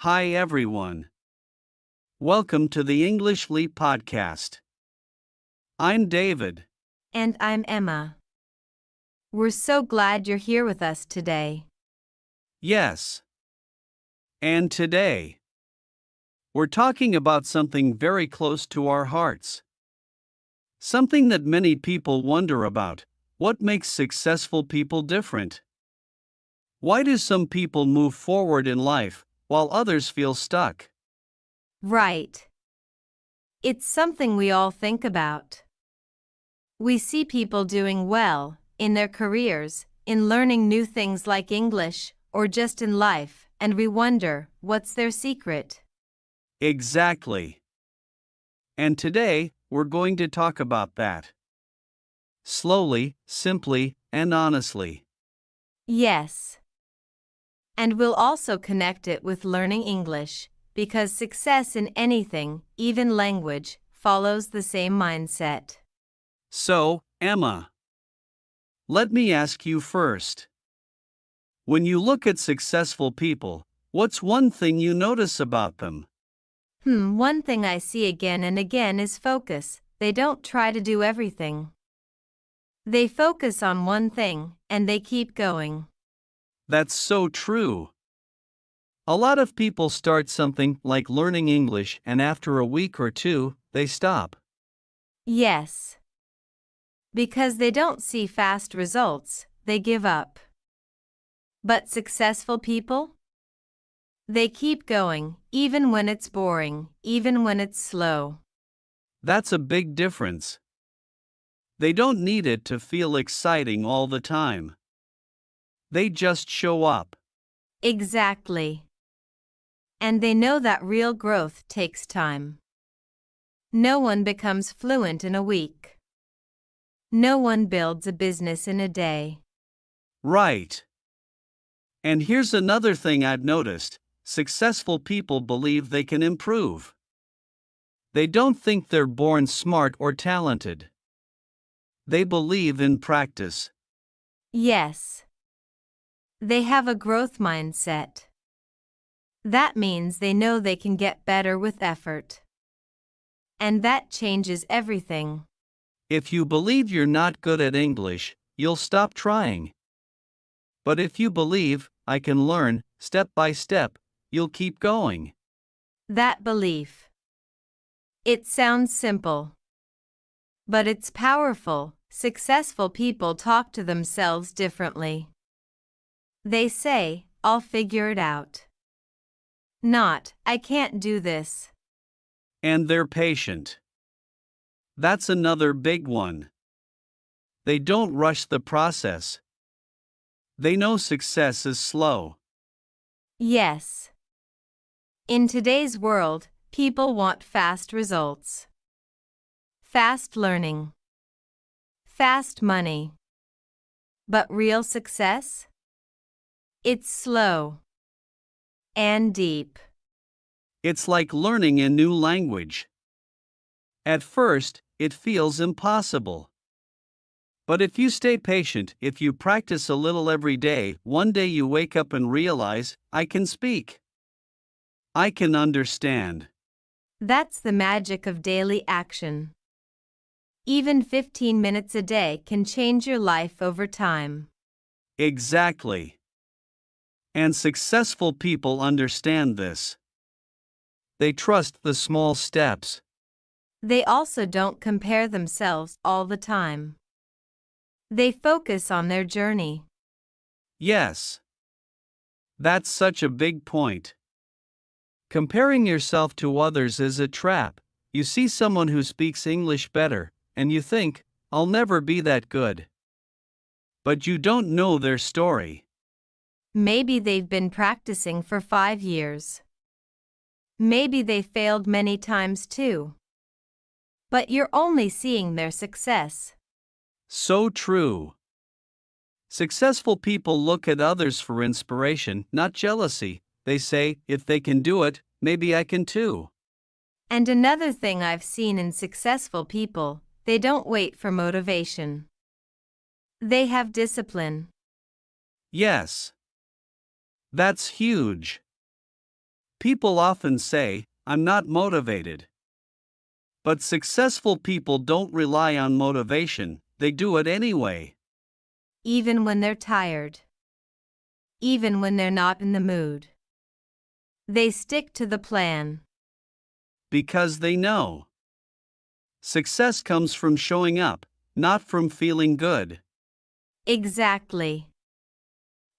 Hi everyone. Welcome to the English Leap podcast. I'm David. And I'm Emma. We're so glad you're here with us today. Yes. And today, we're talking about something very close to our hearts. Something that many people wonder about. What makes successful people different? Why do some people move forward in life, while others feel stuck? Right. It's something we all think about. We see people doing well in their careers, in learning new things like English, or just in life, and we wonder, what's their secret? Exactly. And today, we're going to talk about that. Slowly, simply, and honestly. Yes. And we'll also connect it with learning English, because success in anything, even language, follows the same mindset. So, Emma, let me ask you first. When you look at successful people, what's one thing you notice about them? One thing I see again and again is focus. They don't try to do everything. They focus on one thing, and they keep going. That's so true. A lot of people start something like learning English and after a week or two, they stop. Yes. Because they don't see fast results, they give up. But successful people? They keep going, even when it's boring, even when it's slow. That's a big difference. They don't need it to feel exciting all the time. They just show up. Exactly. And they know that real growth takes time. No one becomes fluent in a week. No one builds a business in a day. Right. And here's another thing I've noticed. Successful people believe they can improve. They don't think they're born smart or talented. They believe in practice. Yes. They have a growth mindset. That means they know they can get better with effort. And that changes everything. If you believe you're not good at English, you'll stop trying. But if you believe, I can learn, step by step, you'll keep going. That belief. It sounds simple. But it's powerful. Successful people talk to themselves differently. They say, I'll figure it out. Not, I can't do this. And they're patient. That's another big one. They don't rush the process. They know success is slow. Yes. In today's world, people want fast results. Fast learning. Fast money. But real success? It's slow. And deep. It's like learning a new language. At first, it feels impossible. But if you stay patient, if you practice a little every day, one day you wake up and realize, I can speak. I can understand. That's the magic of daily action. Even 15 minutes a day can change your life over time. Exactly. And successful people understand this. They trust the small steps. They also don't compare themselves all the time. They focus on their journey. Yes. That's such a big point. Comparing yourself to others is a trap. You see someone who speaks English better, and you think, I'll never be that good. But you don't know their story. Maybe they've been practicing for 5 years. Maybe they failed many times too. But you're only seeing their success. So true. Successful people look at others for inspiration, not jealousy. They say, if they can do it, maybe I can too. And another thing I've seen in successful people, they don't wait for motivation. They have discipline. Yes. That's huge. People often say, "I'm not motivated." But successful people don't rely on motivation, they do it anyway. Even when they're tired. Even when they're not in the mood. They stick to the plan. Because they know. Success comes from showing up, not from feeling good. Exactly.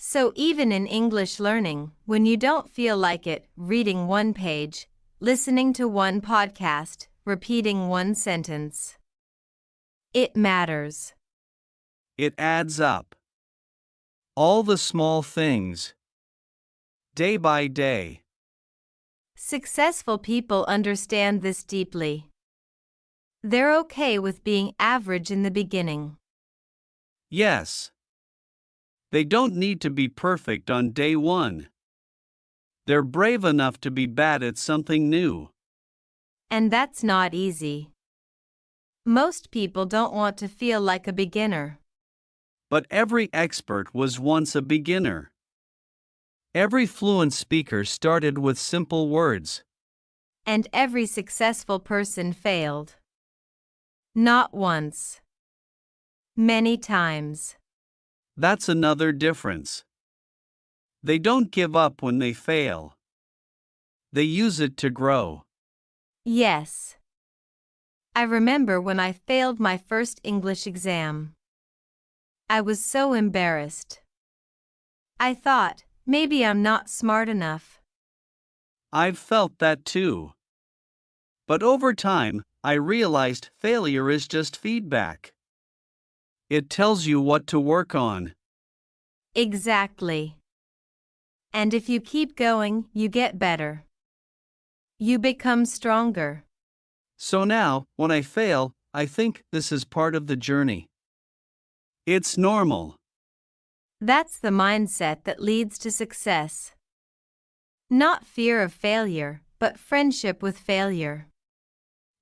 So even in English learning, when you don't feel like it, reading one page, listening to one podcast, repeating one sentence, it matters. It adds up. All the small things. Day by day. Successful people understand this deeply. They're okay with being average in the beginning. Yes. They don't need to be perfect on day one. They're brave enough to be bad at something new. And that's not easy. Most people don't want to feel like a beginner. But every expert was once a beginner. Every fluent speaker started with simple words. And every successful person failed. Not once. Many times. That's another difference. They don't give up when they fail. They use it to grow. Yes. I remember when I failed my first English exam. I was so embarrassed. I thought, maybe I'm not smart enough. I've felt that too. But over time, I realized failure is just feedback. It tells you what to work on. Exactly. And if you keep going, you get better. You become stronger. So now, when I fail, I think this is part of the journey. It's normal. That's the mindset that leads to success. Not fear of failure, but friendship with failure.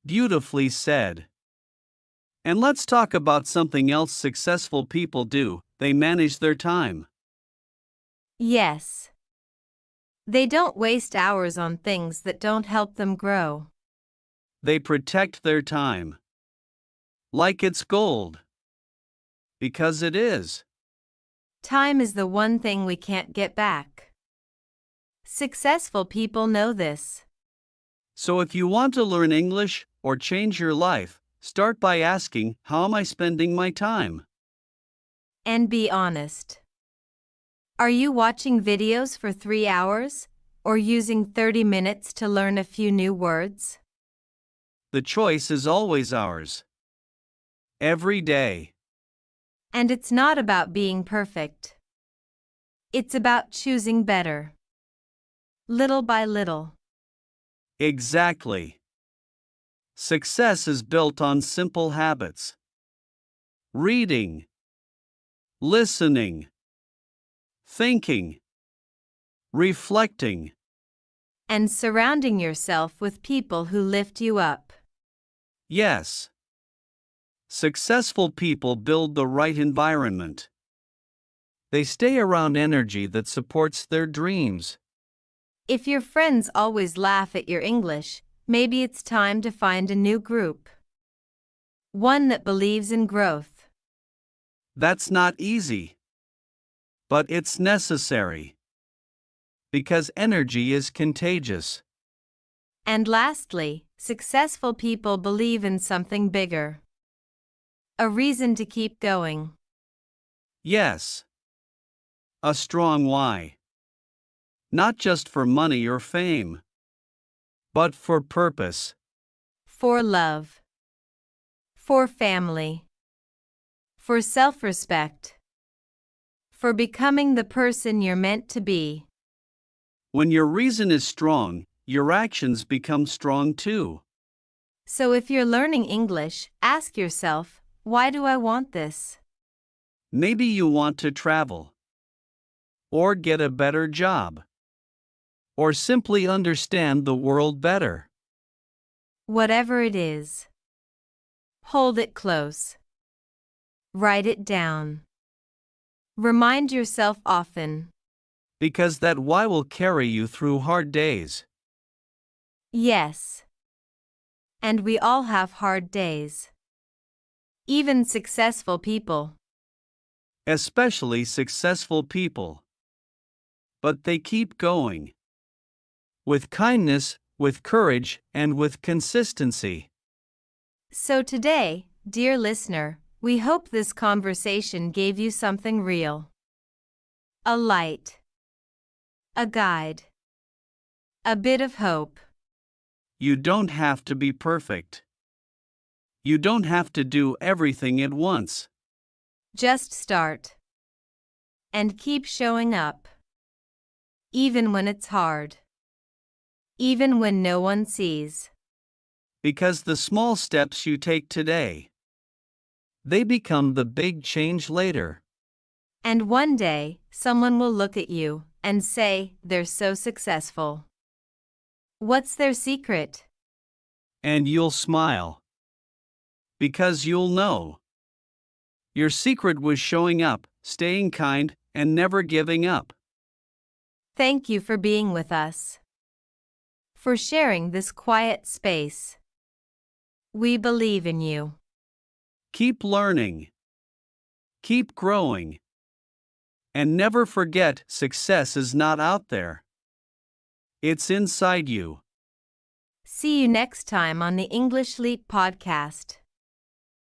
Beautifully said. And let's talk about something else successful people do: they manage their time. Yes. They don't waste hours on things that don't help them grow. They protect their time. Like it's gold. Because it is. Time is the one thing we can't get back. Successful people know this. So if you want to learn English or change your life, start by asking, how am I spending my time? And be honest. Are you watching videos for 3 hours, or using 30 minutes to learn a few new words? The choice is always ours. Every day. And it's not about being perfect. It's about choosing better. Little by little. Exactly. Success is built on simple habits. Reading. Listening. Thinking. Reflecting. And surrounding yourself with people who lift you up. Yes. Successful people build the right environment. They stay around energy that supports their dreams. If your friends always laugh at your English, maybe it's time to find a new group. One that believes in growth. That's not easy. But it's necessary. Because energy is contagious. And lastly, successful people believe in something bigger. A reason to keep going. Yes. A strong why. Not just for money or fame, but for purpose. For love. For family. For self-respect. For becoming the person you're meant to be. When your reason is strong, your actions become strong too. So if you're learning English, ask yourself, why do I want this? Maybe you want to travel, or get a better job, or simply understand the world better. Whatever it is. Hold it close. Write it down. Remind yourself often. because that why will carry you through hard days. Yes. And we all have hard days. Even successful people. Especially successful people. But they keep going. With kindness, with courage, and with consistency. So today, dear listener, we hope this conversation gave you something real. A light. A guide. A bit of hope. You don't have to be perfect. You don't have to do everything at once. Just start. And keep showing up. Even when it's hard. Even when no one sees. Because the small steps you take today, they become the big change later. And one day, someone will look at you and say, they're so successful. What's their secret? And you'll smile. Because you'll know. Your secret was showing up, staying kind, and never giving up. Thank you for being with us. For sharing this quiet space. We believe in you. Keep learning. Keep growing. And never forget, success is not out there. It's inside you. See you next time on the English Leap podcast.